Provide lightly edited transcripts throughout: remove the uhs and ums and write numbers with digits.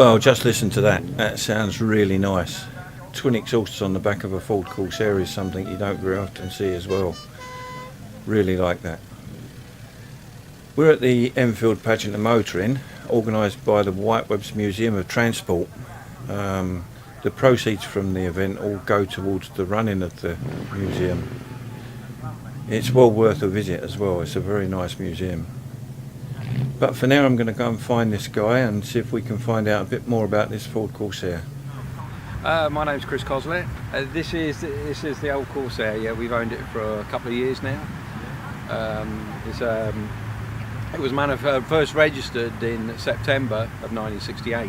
Well, just listen to that. That sounds really nice. Twin exhausts on the back of a Ford Corsair is something you don't very often see as well. Really like that. We're at the Enfield Pageant of Motoring, organised by the Whitewebs Museum of Transport. The proceeds from the event all go towards the running of the museum. It's well worth a visit as well. It's a very nice museum. But for now I'm going to go and find this guy and see if we can find out a bit more about this Ford Corsair. My name's Chris Coslett. This is the old Corsair. Yeah, we've owned it for a couple of years now. It was first registered in September of 1968.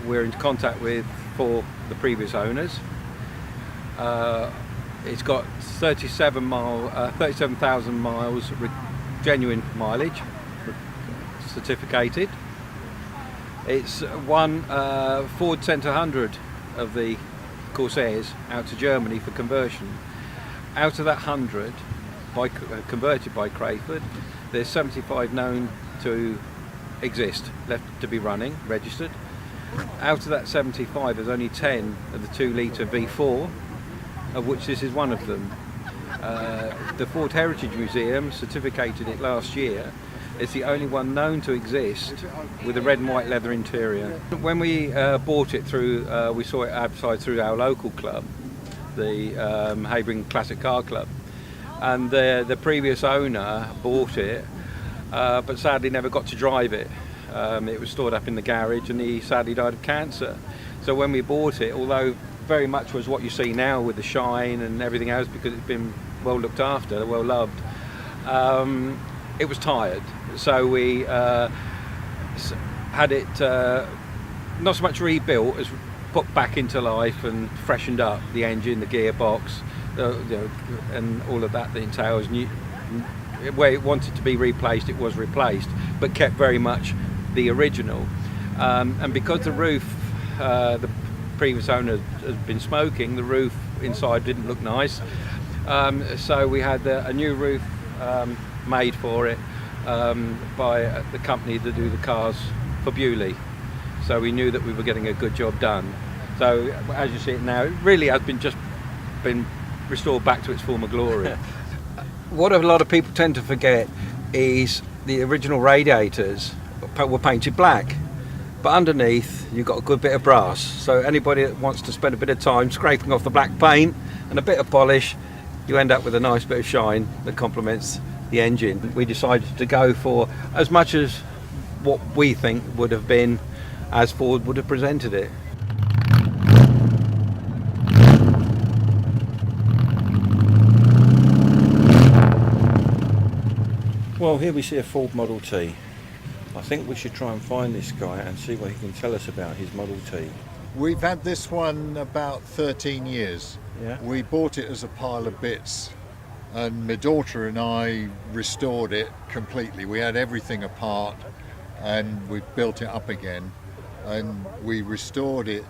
We're in contact with for the previous owners. It's got 37,000 miles genuine mileage, certificated. It's won Ford sent 100 of the Corsairs out to Germany for conversion. Out of that 100, converted by Crayford, there's 75 known to exist, left to be running, registered. Out of that 75, there's only 10 of the 2-litre V4, of which this is one of them. The Ford Heritage Museum certificated it last year. It's the only one known to exist with a red and white leather interior. When we bought it we saw it advertised through our local club, the Havering Classic Car Club, and the previous owner bought it, but sadly never got to drive it. It was stored up in the garage and he sadly died of cancer. So when we bought it, although very much was what you see now with the shine and everything else, because it's been well looked after, well loved, it was tired. So we had it not so much rebuilt as put back into life and freshened up, the engine, the gearbox, and all of that entails. Where it wanted to be replaced, it was replaced, but kept very much the original. And because the roof, the previous owner had been smoking, the roof inside didn't look nice. So we had a new roof made for it by the company that do the cars for Bewley. So we knew that we were getting a good job done. So as you see it now, it really has been restored back to its former glory. What a lot of people tend to forget is the original radiators were painted black, but underneath you've got a good bit of brass. So anybody that wants to spend a bit of time scraping off the black paint and a bit of polish, you end up with a nice bit of shine that complements the engine. We decided to go for as much as what we think would have been as Ford would have presented it. Well, here we see a Ford Model T. I think we should try and find this guy and see what he can tell us about his Model T. We've had this one about 13 years. Yeah. We bought it as a pile of bits, and my daughter and I restored it completely. We had everything apart and we built it up again, and we restored it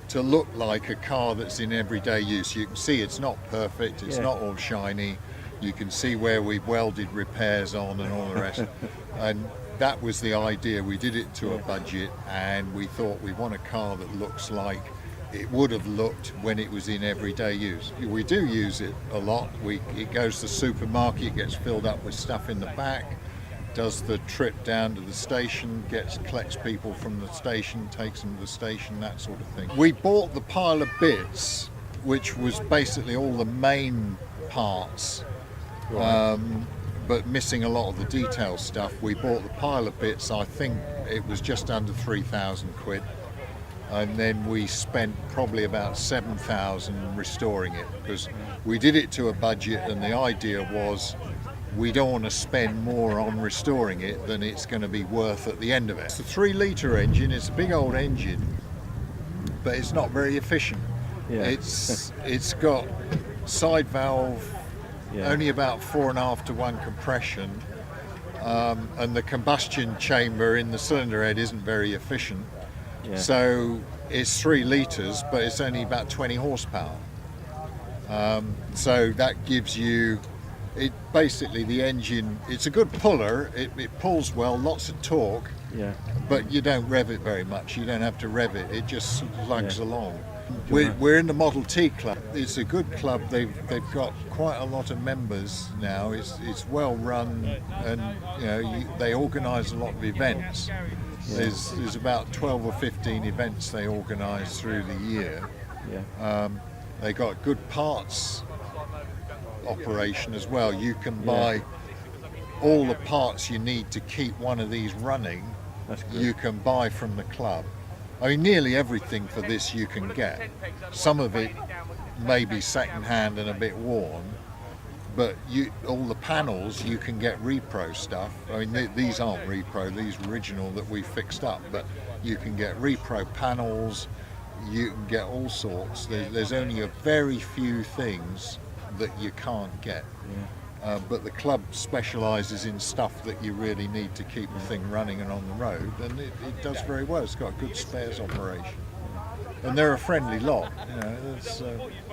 to look like a car that's in everyday use. You can see it's not perfect, it's not all shiny. You can see where we've welded repairs on and all the rest. And that was the idea. We did it to a budget, and we thought we want a car that looks like it would have looked when it was in everyday use. We do use it a lot. It goes to the supermarket, gets filled up with stuff in the back, does the trip down to the station, collects people from the station, takes them to the station, that sort of thing. We bought the pile of bits, which was basically all the main parts, but missing a lot of the detail stuff. We bought the pile of bits, I think it was just under 3,000 quid. And then we spent probably about 7,000 restoring it, because we did it to a budget, and the idea was we don't want to spend more on restoring it than it's going to be worth at the end of it. It's a 3-litre engine, it's a big old engine, but it's not very efficient. Yeah. It's got side valve, only about 4.5 to 1 compression, and the combustion chamber in the cylinder head isn't very efficient. Yeah. So it's 3 litres, but it's only about 20 horsepower. So that gives you It basically, the engine, it's a good puller, it pulls well, lots of torque, Yeah. but you don't rev it very much. You don't have to rev it, it just lugs along. Yeah. We're in the Model T club. It's a good club. They've got quite a lot of members now. It's well run, and they organise a lot of events. There's about 12 or 15 events they organise through the year. Yeah. They got good parts operation as well. You can buy all the parts you need to keep one of these running. That's good. You can buy from the club. I mean, nearly everything for this you can get. Some of it may be second hand and a bit worn, but all the panels you can get repro stuff. I mean, these aren't repro, these are original that we fixed up, but you can get repro panels, you can get all sorts. There's only a very few things that you can't get. But the club specialises in stuff that you really need to keep the thing running and on the road, and it does very well. It's got a good spares operation, and they're a friendly lot.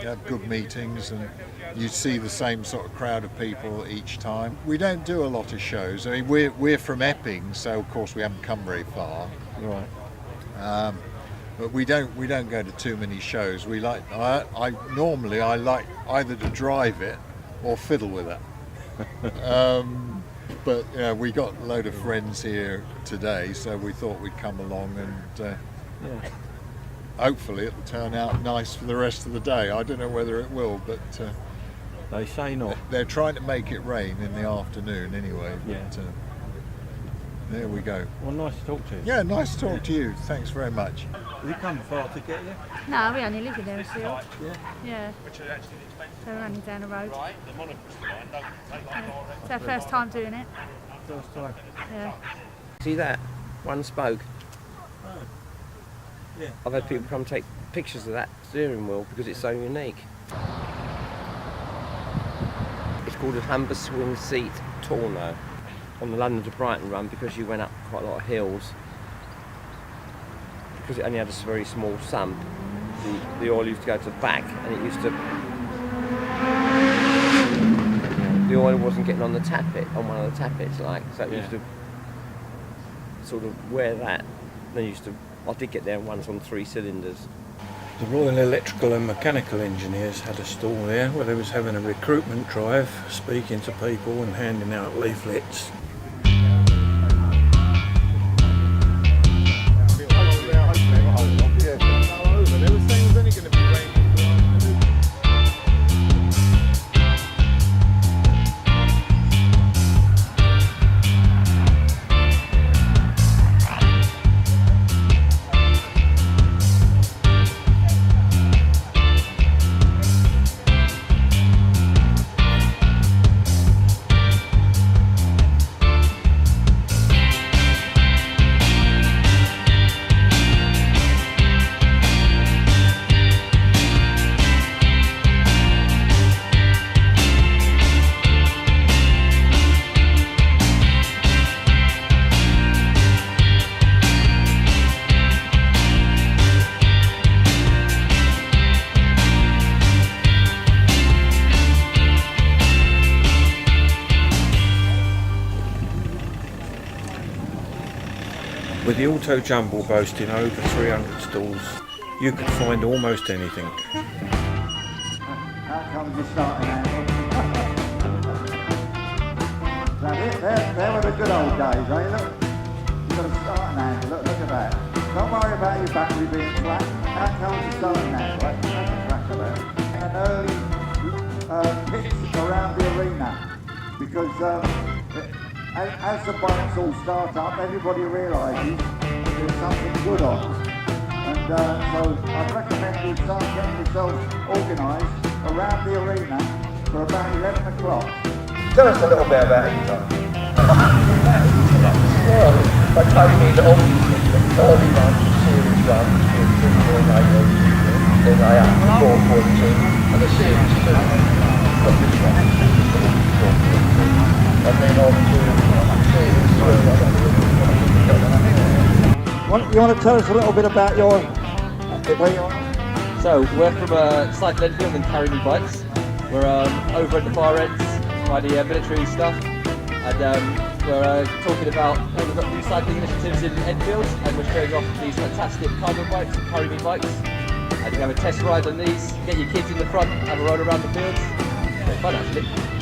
You have good meetings, and you see the same sort of crowd of people each time. We don't do a lot of shows. I mean, we're from Epping, so of course we haven't come very far. Right. But we don't go to too many shows. We like I normally like either to drive it or fiddle with it. But we got a load of friends here today, so we thought we'd come along, and hopefully it'll turn out nice for the rest of the day. I don't know whether it will, but They say not. they're trying to make it rain in the afternoon anyway. But, Yeah. there we go. Well, nice to talk to you. Yeah, nice to talk to you. Thanks very much. Have you come far to get here? No, we only live in Enfield. Yeah. Yeah. So we're only down the road. Yeah. It's our first time doing it. First time. Yeah. See that? One spoke. Oh. Yeah. I've had people come take pictures of that steering wheel because it's so unique. It's called a Humber Swing Seat Torno. On the London to Brighton run, because you went up quite a lot of hills, because it only had a very small sump, the oil used to go to the back, and it used to, the oil wasn't getting on the tappet, on one of the tappets, so it used to sort of wear that. Then I did get there once on 3 cylinders. The Royal Electrical and Mechanical Engineers had a stall there where they was having a recruitment drive, speaking to people and handing out leaflets. With the Auto Jumble boasting over 300 stalls, you could find almost anything. How comes you're starting out? That's it, there were the good old days, eh? Look, you've got a starting angle, look at that. Don't worry about your battery being flat. How comes you're starting out? Right? Make a track of it. An early pitch around the arena, because as the bikes all start up, everybody realises there's something good on. And so I'd recommend you start getting yourselves organised around the arena for about 11 o'clock. Tell us a little bit about yourself. Well, I told me that obviously early runs, series runs, then I had 4.2, and the series 2 got this one, and then on to You want to tell us a little bit about where you are? So we're from Cycle Enfield and Carry Me Bikes. We're over at the far ends by the military stuff, and we're talking about all the recycling initiatives in Enfield, and we're showing off these fantastic carbon bikes, carry me bikes, and you have a test ride on these, get your kids in the front, have a ride around the fields. It's fun actually.